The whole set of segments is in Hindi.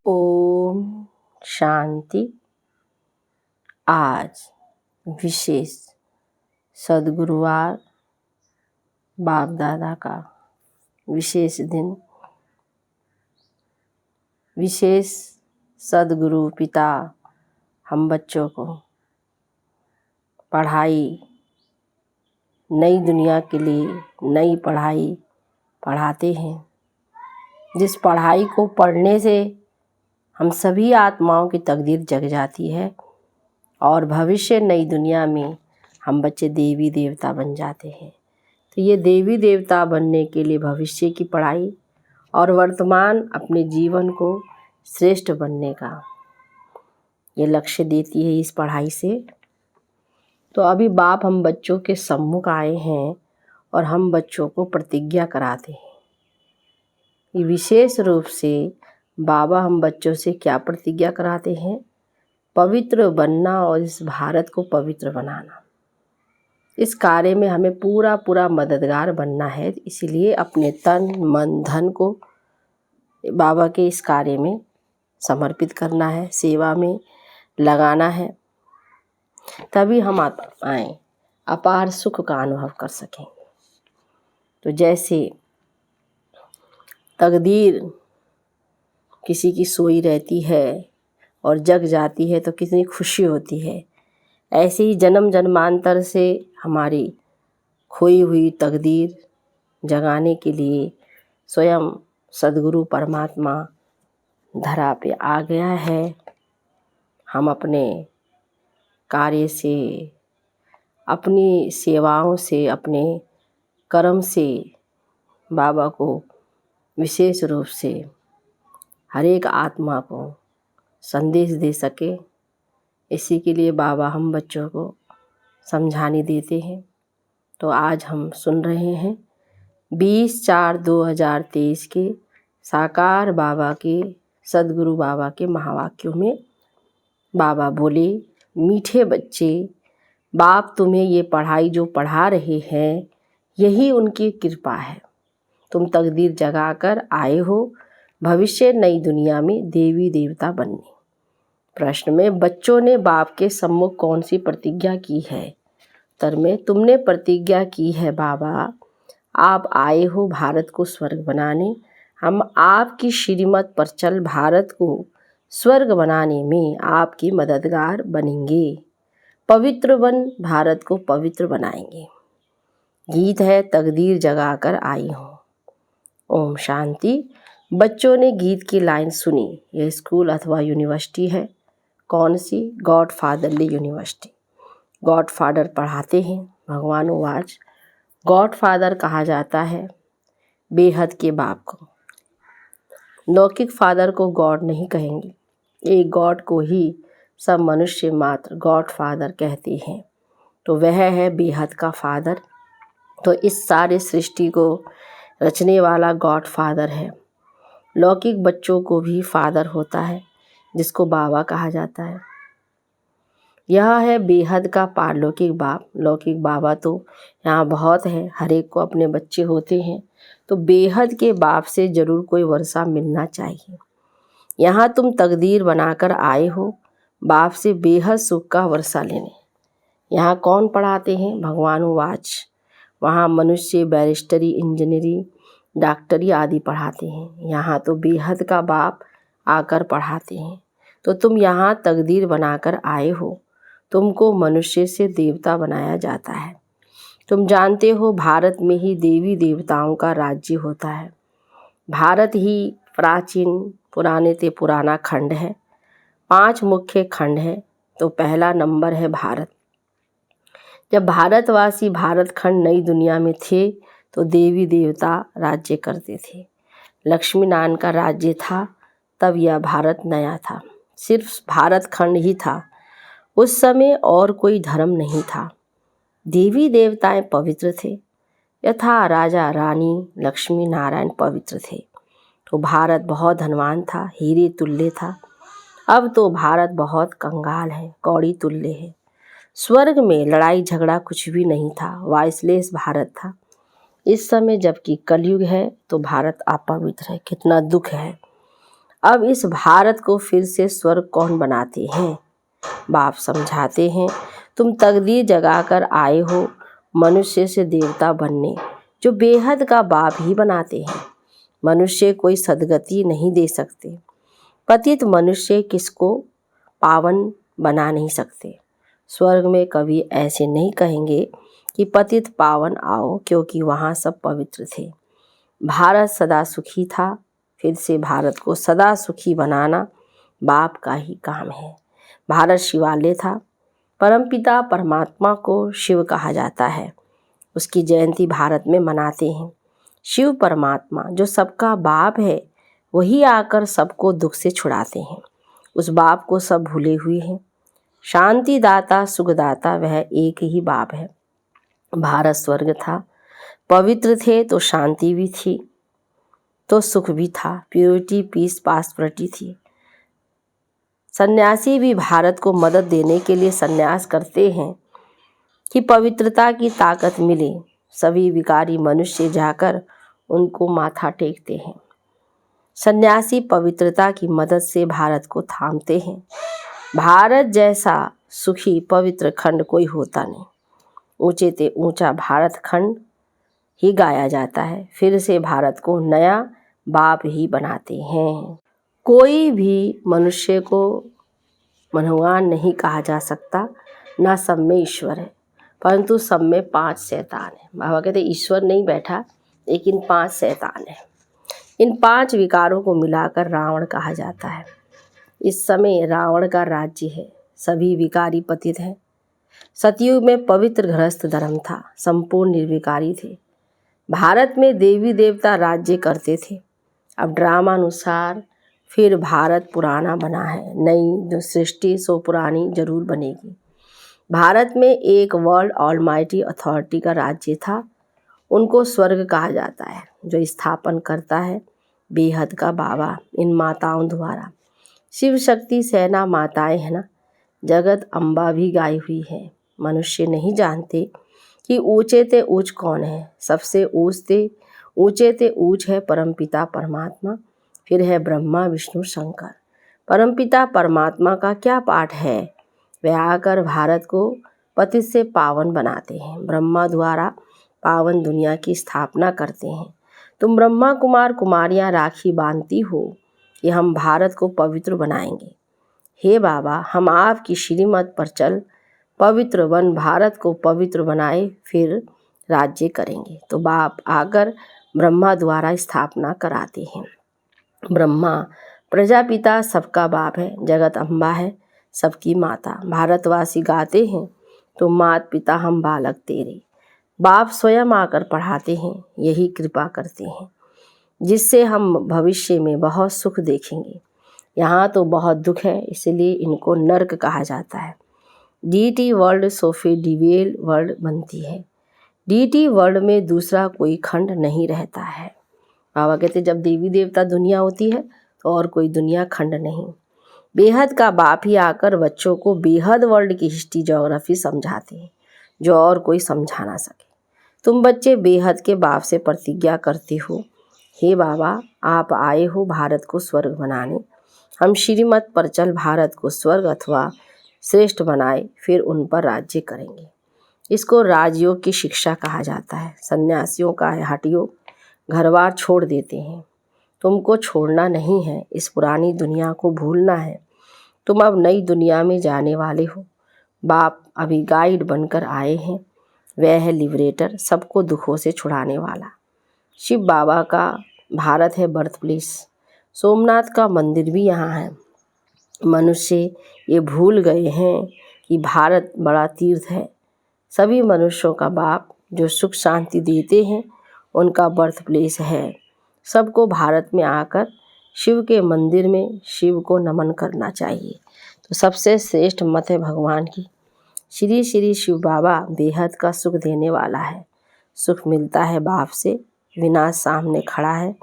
ओम शांति। आज विशेष सद्गुरुवार, बाप दादा का विशेष दिन। विशेष सद्गुरु पिता हम बच्चों को पढ़ाई, नई दुनिया के लिए नई पढ़ाई पढ़ाते हैं। जिस पढ़ाई को पढ़ने से हम सभी आत्माओं की तकदीर जग जाती है और भविष्य नई दुनिया में हम बच्चे देवी देवता बन जाते हैं। तो ये देवी देवता बनने के लिए भविष्य की पढ़ाई और वर्तमान अपने जीवन को श्रेष्ठ बनने का ये लक्ष्य देती है इस पढ़ाई से। तो अभी बाप हम बच्चों के सम्मुख आए हैं और हम बच्चों को प्रतिज्ञा कराते हैं। ये विशेष रूप से बाबा हम बच्चों से क्या प्रतिज्ञा कराते हैं? पवित्र बनना और इस भारत को पवित्र बनाना। इस कार्य में हमें पूरा मददगार बनना है। इसीलिए अपने तन मन धन को बाबा के इस कार्य में समर्पित करना है, सेवा में लगाना है, तभी हम आए अपार सुख का अनुभव कर सकेंगे। तो जैसे तकदीर किसी की सोई रहती है और जग जाती है तो कितनी खुशी होती है, ऐसे ही जन्म जन्मांतर से हमारी खोई हुई तकदीर जगाने के लिए स्वयं सद्गुरु परमात्मा धरा पे आ गया है। हम अपने कार्य से, अपनी सेवाओं से, अपने कर्म से बाबा को विशेष रूप से हर एक आत्मा को संदेश दे सके, इसी के लिए बाबा हम बच्चों को समझाने देते हैं। तो आज हम सुन रहे हैं 20/4/2023 के साकार बाबा के सद्गुरु बाबा के महावाक्यों में बाबा बोले, मीठे बच्चे, बाप तुम्हें ये पढ़ाई जो पढ़ा रहे हैं यही उनकी कृपा है। तुम तकदीर जगाकर आए हो भविष्य नई दुनिया में देवी देवता बनने। प्रश्न में बच्चों ने बाप के सम्मुख कौन सी प्रतिज्ञा की है? उत्तर में तुमने प्रतिज्ञा की है बाबा, आप आए हो भारत को स्वर्ग बनाने। हम आपकी श्रीमत पर चल भारत को स्वर्ग बनाने में आपकी मददगार बनेंगे। पवित्र बन भारत को पवित्र बनाएंगे। गीत है तकदीर जगाकर आई हो। ओम शांति। बच्चों ने गीत की लाइन सुनी। यह स्कूल अथवा यूनिवर्सिटी है। कौन सी? God fatherly university. God father पढ़ाते हैं। भगवान वाच गॉड फादर कहा जाता है बेहद के बाप को। लौकिक फादर को गॉड नहीं कहेंगे, एक गॉड को ही सब मनुष्य मात्र गॉड फादर कहते हैं। तो वह है बेहद का फादर। तो इस सारे सृष्टि को रचने वाला गॉड फादर है। लौकिक बच्चों को भी फादर होता है जिसको बाबा कहा जाता है। यह है बेहद का पारलौकिक बाप। लौकिक बाबा तो यहाँ बहुत है, हर एक को अपने बच्चे होते हैं। तो बेहद के बाप से ज़रूर कोई वर्षा मिलना चाहिए। यहाँ तुम तकदीर बनाकर आए हो बाप से बेहद सुख का वर्षा लेने। यहाँ कौन पढ़ाते हैं? भगवान वाच। वहाँ मनुष्य बैरिस्टरी, इंजीनियरिंग, डॉक्टरी आदि पढ़ाते हैं। यहाँ तो बेहद का बाप आकर पढ़ाते हैं। तो तुम यहाँ तकदीर बनाकर आए हो, तुमको मनुष्य से देवता बनाया जाता है। तुम जानते हो भारत में ही देवी देवताओं का राज्य होता है। भारत ही प्राचीन पुराने से पुराना खंड है। 5 मुख्य खंड है। तो पहला नंबर है भारत। जब भारतवासी भारत खंड नई दुनिया में थे तो देवी देवता राज्य करते थे। लक्ष्मी नारायण का राज्य था, तब यह भारत नया था। सिर्फ भारत खंड ही था उस समय, और कोई धर्म नहीं था। देवी देवताएं पवित्र थे, यथा राजा रानी लक्ष्मी नारायण पवित्र थे। तो भारत बहुत धनवान था, हीरे तुल्य था। अब तो भारत बहुत कंगाल है, कौड़ी तुल्य है। स्वर्ग में लड़ाई झगड़ा कुछ भी नहीं था, वाइसलेस भारत था। इस समय जबकि कलयुग है तो भारत अपवित्र है। कितना दुख है। अब इस भारत को फिर से स्वर्ग कौन बनाते हैं? बाप समझाते हैं, तुम तकदीर जगाकर आए हो मनुष्य से देवता बनने, जो बेहद का बाप ही बनाते हैं। मनुष्य कोई सद्गति नहीं दे सकते। पतित मनुष्य किसको पावन बना नहीं सकते। स्वर्ग में कभी ऐसे नहीं कहेंगे कि पतित पावन आओ, क्योंकि वहाँ सब पवित्र थे। भारत सदा सुखी था, फिर से भारत को सदा सुखी बनाना बाप का ही काम है। भारत शिवालय था। परमपिता परमात्मा को शिव कहा जाता है। उसकी जयंती भारत में मनाते हैं। शिव परमात्मा जो सबका बाप है, वही आकर सबको दुख से छुड़ाते हैं। उस बाप को सब भूले हुए हैं। शांति दाता सुखदाता वह एक ही बाप है। भारत स्वर्ग था। पवित्र थे तो शांति भी थी, तो सुख भी था। प्योरिटी पीस पासपर्टी थी। सन्यासी भी भारत को मदद देने के लिए सन्यास करते हैं कि पवित्रता की ताकत मिले। सभी विकारी मनुष्य जाकर उनको माथा टेकते हैं। सन्यासी पवित्रता की मदद से भारत को थामते हैं। भारत जैसा सुखी पवित्र खंड कोई होता नहीं। ऊंचे ते ऊंचा भारत खंड ही गाया जाता है। फिर से भारत को नया बाप ही बनाते हैं। कोई भी मनुष्य को मनोवान नहीं कहा जा सकता, ना सब में ईश्वर है, परंतु सब में 5 शैतान है। बाबा कहते ईश्वर नहीं बैठा, लेकिन 5 शैतान है। इन 5 विकारों को मिलाकर रावण कहा जाता है। इस समय रावण का राज्य है। सभी विकारी पतित हैं। सतयुग में पवित्र गृहस्थ धर्म था। संपूर्ण निर्विकारी थे। भारत में देवी देवता राज्य करते थे। अब ड्रामा अनुसार फिर भारत पुराना बना है। नई जो सृष्टि सो पुरानी जरूर बनेगी। भारत में एक वर्ल्ड ऑलमाइटी अथॉरिटी का राज्य था। उनको स्वर्ग कहा जाता है। जो स्थापन करता है बेहद का बाबा इन माताओं द्वारा। शिव शक्ति सेना माताएं है ना, जगत अम्बा भी गाई हुई है। मनुष्य नहीं जानते कि ऊंचे ते ऊंच कौन है। सबसे ऊंचे ते ऊंच है परमपिता परमात्मा, फिर है ब्रह्मा विष्णु शंकर। परमपिता परमात्मा का क्या पाठ है? वे आकर भारत को पतित से पावन बनाते हैं। ब्रह्मा द्वारा पावन दुनिया की स्थापना करते हैं। तुम ब्रह्मा कुमार कुमारियां राखी बांधती हो कि हम भारत को पवित्र बनाएंगे। हे बाबा, हम आपकी श्रीमत पर चल पवित्र वन भारत को पवित्र बनाए, फिर राज्य करेंगे। तो बाप आकर ब्रह्मा द्वारा स्थापना कराते हैं। ब्रह्मा प्रजापिता सबका बाप है। जगत अम्बा है सबकी माता। भारतवासी गाते हैं, तो मात पिता हम बालक तेरे। बाप स्वयं आकर पढ़ाते हैं, यही कृपा करते हैं, जिससे हम भविष्य में बहुत सुख देखेंगे। यहाँ तो बहुत दुख है, इसलिए इनको नर्क कहा जाता है। डीटी वर्ल्ड सोफे डिवेल वर्ल्ड बनती है। डीटी वर्ल्ड में दूसरा कोई खंड नहीं रहता है। बाबा कहते जब देवी देवता दुनिया होती है तो और कोई दुनिया खंड नहीं। बेहद का बाप ही आकर बच्चों को बेहद वर्ल्ड की हिस्ट्री ज्योग्राफी समझाते हैं, जो और कोई समझा ना सके। तुम बच्चे बेहद के बाप से प्रतिज्ञा करते हो, हे बाबा आप आए हो भारत को स्वर्ग बनाने। हम श्रीमत पर चल भारत को स्वर्ग अथवा श्रेष्ठ बनाए, फिर उन पर राज्य करेंगे। इसको राजयोग की शिक्षा कहा जाता है। सन्यासियों का है हठ योग। घरबार छोड़ देते हैं। तुमको छोड़ना नहीं है, इस पुरानी दुनिया को भूलना है। तुम अब नई दुनिया में जाने वाले हो। बाप अभी गाइड बनकर आए हैं। वह है लिबरेटर, सबको दुखों से छुड़ाने वाला। शिव बाबा का भारत है बर्थ प्लेस। सोमनाथ का मंदिर भी यहाँ है। मनुष्य ये भूल गए हैं कि भारत बड़ा तीर्थ है। सभी मनुष्यों का बाप जो सुख शांति देते हैं, उनका बर्थ प्लेस है। सबको भारत में आकर शिव के मंदिर में शिव को नमन करना चाहिए। तो सबसे श्रेष्ठ मत है भगवान की। श्री श्री शिव बाबा बेहद का सुख देने वाला है। सुख मिलता है बाप से, विनाश सामने खड़ा है।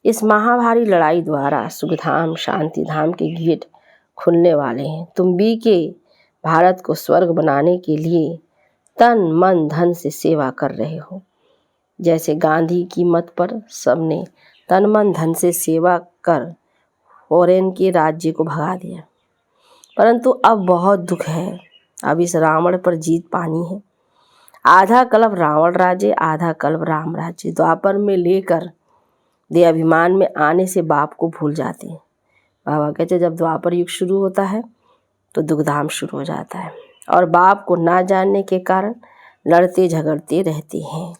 इस महाभारी लड़ाई द्वारा सुखधाम शांति धाम के गेट खुलने वाले हैं। तुम भी के भारत को स्वर्ग बनाने के लिए तन मन धन से सेवा कर रहे हो। जैसे गांधी की मत पर सबने तन मन धन से सेवा कर फॉरेन के राज्य को भगा दिया। परंतु अब बहुत दुख है, अब इस रावण पर जीत पानी है। आधा कल्प रावण राज्य, आधा कल्प राम राज्य। द्वापर में लेकर दे अभिमान में आने से बाप को भूल जाते हैं। बाबा कहते जब द्वापर युग शुरू होता है तो दुखधाम शुरू हो जाता है और बाप को ना जानने के कारण लड़ते झगड़ते रहते हैं।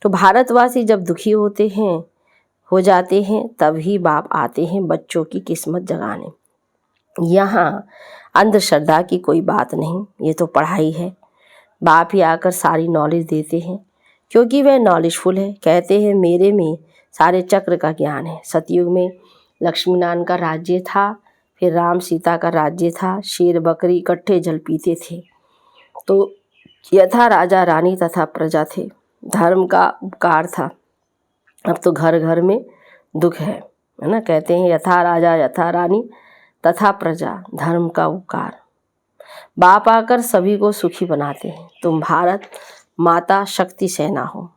तो भारतवासी जब दुखी होते हैं, हो जाते हैं, तभी बाप आते हैं बच्चों की किस्मत जगाने। यहाँ अंधश्रद्धा की कोई बात नहीं, ये तो पढ़ाई है। बाप ही आकर सारी नॉलेज देते हैं क्योंकि वह नॉलेजफुल है। कहते हैं मेरे में सारे चक्र का ज्ञान है। सतयुग में लक्ष्मी नारायण का राज्य था, फिर राम सीता का राज्य था। शेर बकरी इकट्ठे जल पीते थे। तो यथा राजा रानी तथा प्रजा थे। धर्म का उपकार था। अब तो घर घर में दुख है ना। कहते हैं यथा राजा यथा रानी तथा प्रजा, धर्म का उपकार। बाप आकर सभी को सुखी बनाते हैं। तुम भारत माता शक्ति सेना हो,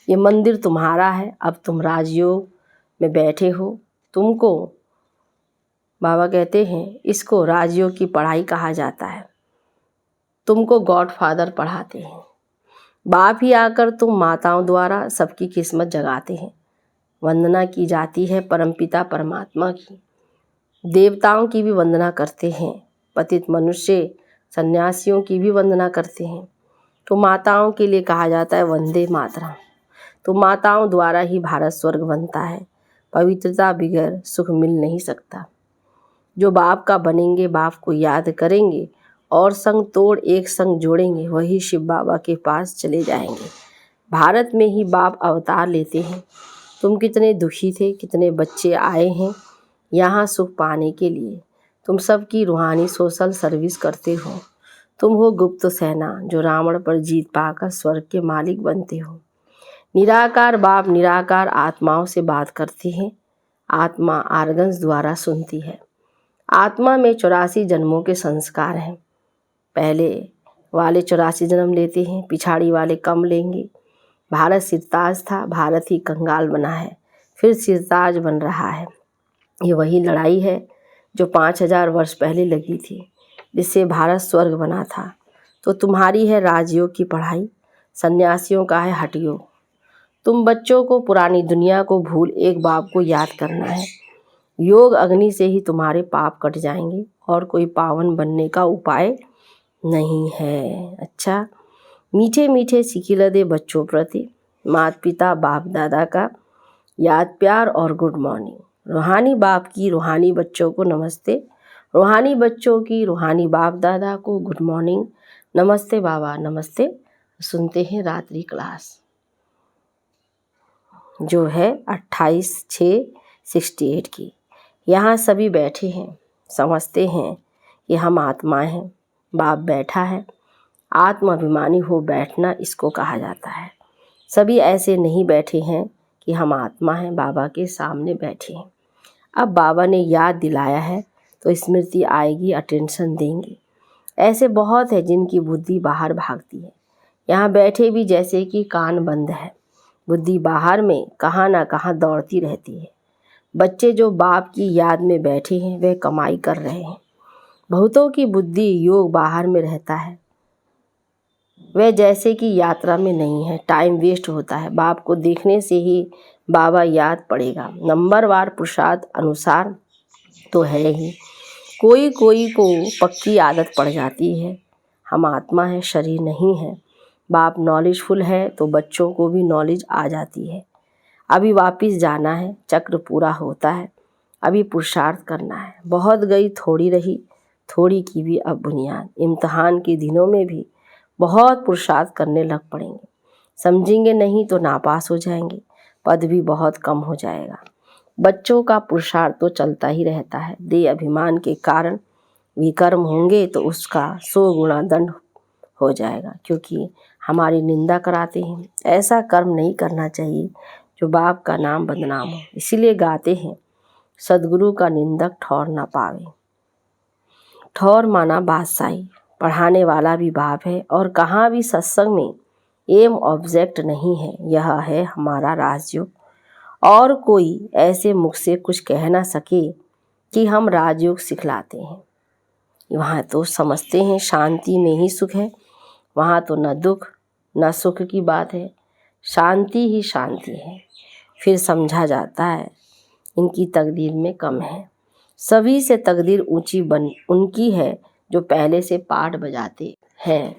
ये मंदिर तुम्हारा है। अब तुम राजयोग में बैठे हो। तुमको बाबा कहते हैं इसको राजयोग की पढ़ाई कहा जाता है। तुमको गॉड फादर पढ़ाते हैं। बाप ही आकर तुम माताओं द्वारा सबकी किस्मत जगाते हैं। वंदना की जाती है परमपिता परमात्मा की। देवताओं की भी वंदना करते हैं। पतित मनुष्य सन्यासियों की भी वंदना करते हैं। तो माताओं के लिए कहा जाता है वंदे मातरम। तो माताओं द्वारा ही भारत स्वर्ग बनता है। पवित्रता बगैर सुख मिल नहीं सकता। जो बाप का बनेंगे, बाप को याद करेंगे और संग तोड़ एक संग जोड़ेंगे, वही शिव बाबा के पास चले जाएंगे। भारत में ही बाप अवतार लेते हैं। तुम कितने दुखी थे, कितने बच्चे आए हैं यहाँ सुख पाने के लिए। तुम सबकी रूहानी सोशल सर्विस करते हो। तुम हो गुप्त सेना जो रावण पर जीत पाकर स्वर्ग के मालिक बनते हो। निराकार बाप निराकार आत्माओं से बात करते हैं। आत्मा आर्गन्स द्वारा सुनती है। आत्मा में 84 जन्मों के संस्कार हैं। पहले वाले 84 जन्म लेते हैं, पिछाड़ी वाले कम लेंगे। भारत सिरताज था, भारत ही कंगाल बना है, फिर सिरताज बन रहा है। ये वही लड़ाई है जो 5000 वर्ष पहले लगी थी, जिससे भारत स्वर्ग बना था। तो तुम्हारी है राजयोग की पढ़ाई, सन्यासियों का है हठयोग। तुम बच्चों को पुरानी दुनिया को भूल एक बाप को याद करना है। योग अग्नि से ही तुम्हारे पाप कट जाएंगे और कोई पावन बनने का उपाय नहीं है। अच्छा, मीठे मीठे सिकिल दे बच्चों प्रति माता पिता बाप दादा का याद प्यार और गुड मॉर्निंग। रूहानी बाप की रूहानी बच्चों को नमस्ते, रूहानी बच्चों की रूहानी बाप दादा को गुड मॉर्निंग। नमस्ते बाबा नमस्ते। सुनते हैं रात्रि क्लास जो है 28/6/68 की। यहाँ सभी बैठे हैं, समझते हैं कि हम आत्मा हैं। बाप बैठा है। आत्माभिमानी हो बैठना इसको कहा जाता है। सभी ऐसे नहीं बैठे हैं कि हम आत्मा हैं, बाबा के सामने बैठे हैं। अब बाबा ने याद दिलाया है तो स्मृति आएगी, अटेंशन देंगे। ऐसे बहुत है जिनकी बुद्धि बाहर भागती है। यहाँ बैठे भी जैसे कि कान बंद है। बुद्धि बाहर में कहाँ ना कहाँ दौड़ती रहती है। बच्चे जो बाप की याद में बैठे हैं वे कमाई कर रहे हैं। बहुतों की बुद्धि योग बाहर में रहता है, वे जैसे कि यात्रा में नहीं है। टाइम वेस्ट होता है। बाप को देखने से ही बाबा याद पड़ेगा। नंबरवार पुरुषार्थ अनुसार तो है ही। कोई कोई को पक्की आदत पड़ जाती है। हम आत्मा है, शरीर नहीं है। बाप नॉलेजफुल है तो बच्चों को भी नॉलेज आ जाती है। अभी वापस जाना है, चक्र पूरा होता है। अभी पुरुषार्थ करना है। बहुत गई थोड़ी रही, थोड़ी की भी अब बुनियाद। इम्तिहान के दिनों में भी बहुत पुरुषार्थ करने लग पड़ेंगे। समझेंगे नहीं तो नापास हो जाएंगे, पद भी बहुत कम हो जाएगा। बच्चों का पुरुषार्थ तो चलता ही रहता है। दे अभिमान के कारण विकर्म होंगे तो उसका 100 गुना दंड हो जाएगा, क्योंकि हमारी निंदा कराते हैं। ऐसा कर्म नहीं करना चाहिए जो बाप का नाम बदनाम हो। इसीलिए गाते हैं सदगुरु का निंदक ठौर ना पावे। ठौर माना बादशाही। पढ़ाने वाला भी बाप है और कहाँ भी सत्संग में एम ऑब्जेक्ट नहीं है। यह है हमारा राजयोग। और कोई ऐसे मुख से कुछ कह ना सके कि हम राजयोग सिखलाते हैं। वहाँ तो समझते हैं शांति में ही सुख है, वहाँ तो न दुख न सुख की बात है, शांति ही शांति है। फिर समझा जाता है इनकी तकदीर में कम है। सभी से तकदीर ऊंची उनकी है जो पहले से पाठ बजाते हैं।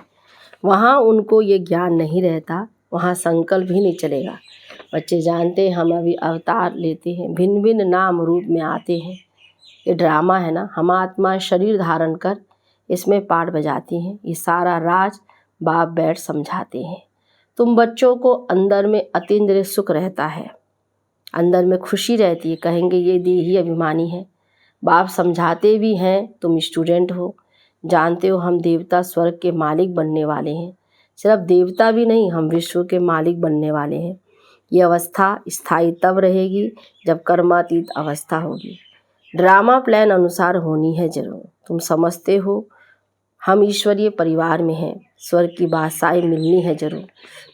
वहाँ उनको ये ज्ञान नहीं रहता, वहाँ संकल्प भी नहीं चलेगा। बच्चे जानते हैं हम अभी अवतार लेते हैं, भिन्न भिन्न नाम रूप में आते हैं। ये ड्रामा है ना, हम आत्मा शरीर धारण कर इसमें पाठ बजाती हैं। ये सारा राज बाप बैठ समझाते हैं। तुम बच्चों को अंदर में अतीन्द्रिय सुख रहता है, अंदर में खुशी रहती है। कहेंगे ये देही अभिमानी है। बाप समझाते भी हैं, तुम स्टूडेंट हो, जानते हो हम देवता स्वर्ग के मालिक बनने वाले हैं। सिर्फ देवता भी नहीं, हम विश्व के मालिक बनने वाले हैं। ये अवस्था स्थायी तब रहेगी जब कर्मातीत अवस्था होगी। ड्रामा प्लान अनुसार होनी है जरूर। तुम समझते हो हम ईश्वरीय परिवार में हैं, स्वर्ग की बादशाही मिलनी है जरूर।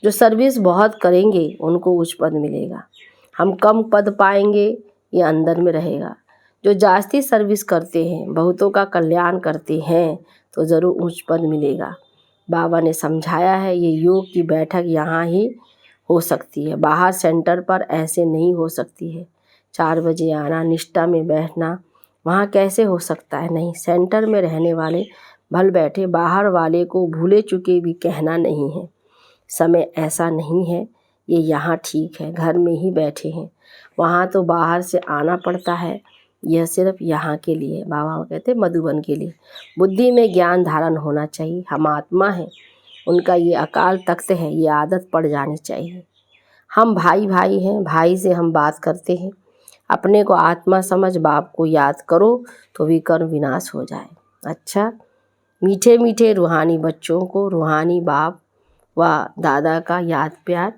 जो सर्विस बहुत करेंगे उनको उच्च पद मिलेगा, हम कम पद पाएंगे ये अंदर में रहेगा। जो जास्ती सर्विस करते हैं, बहुतों का कल्याण करते हैं तो ज़रूर उच्च पद मिलेगा। बाबा ने समझाया है ये योग की बैठक यहाँ ही हो सकती है, बाहर सेंटर पर ऐसे नहीं हो सकती है। 4 बजे आना, निष्ठा में बैठना वहाँ कैसे हो सकता है? नहीं, सेंटर में रहने वाले भल बैठे, बाहर वाले को भूले चुके भी कहना नहीं है। समय ऐसा नहीं है, ये यहाँ ठीक है, घर में ही बैठे हैं। वहाँ तो बाहर से आना पड़ता है, यह सिर्फ यहाँ के लिए। बाबा कहते मधुबन के लिए। बुद्धि में ज्ञान धारण होना चाहिए। हम आत्मा हैं, उनका ये अकाल तख्त है, ये आदत पड़ जानी चाहिए। हम भाई भाई हैं, भाई से हम बात करते हैं। अपने को आत्मा समझ बाप को याद करो तो विकर्म विनाश हो जाए। अच्छा, मीठे मीठे रूहानी बच्चों को रूहानी बाप व दादा का याद प्यार,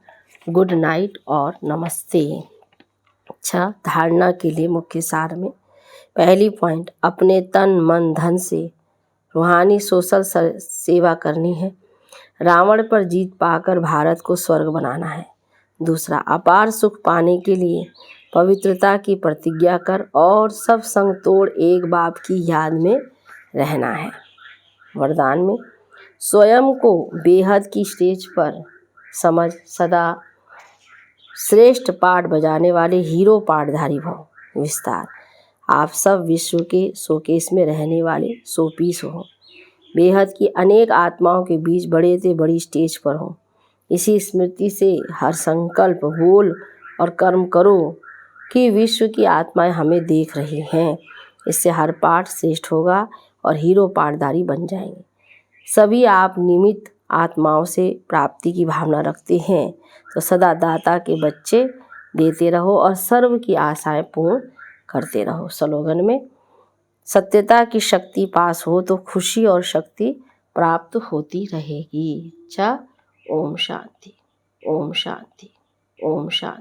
गुड नाइट और नमस्ते। अच्छा, धारणा के लिए मुख्य सार में पहली पॉइंट, अपने तन मन धन से रूहानी सोशल सेवा करनी है। रावण पर जीत पाकर भारत को स्वर्ग बनाना है। दूसरा, अपार सुख पाने के लिए पवित्रता की प्रतिज्ञा कर और सब संग तोड़ एक बाप की याद में रहना है। वरदान में स्वयं को बेहद की स्टेज पर समझ सदा श्रेष्ठ पाठ बजाने वाले हीरो पाठधारी भव। विस्तार, आप सब विश्व के शोकेस में रहने वाले शोपीस हो। बेहद की अनेक आत्माओं के बीच बड़े से बड़ी स्टेज पर हो। इसी स्मृति से हर संकल्प बोल और कर्म करो कि विश्व की आत्माएं हमें देख रही हैं। इससे हर पाठ श्रेष्ठ होगा और हीरो पाठधारी बन जाएंगे। सभी आप निमित्त आत्माओं से प्राप्ति की भावना रखते हैं तो सदा दाता के बच्चे देते रहो और सर्व की आशाएं पूर्ण करते रहो। स्लोगन में सत्यता की शक्ति पास हो तो खुशी और शक्ति प्राप्त होती रहेगी। अच्छा, ओम शांति, ओम शांति, ओम शांति।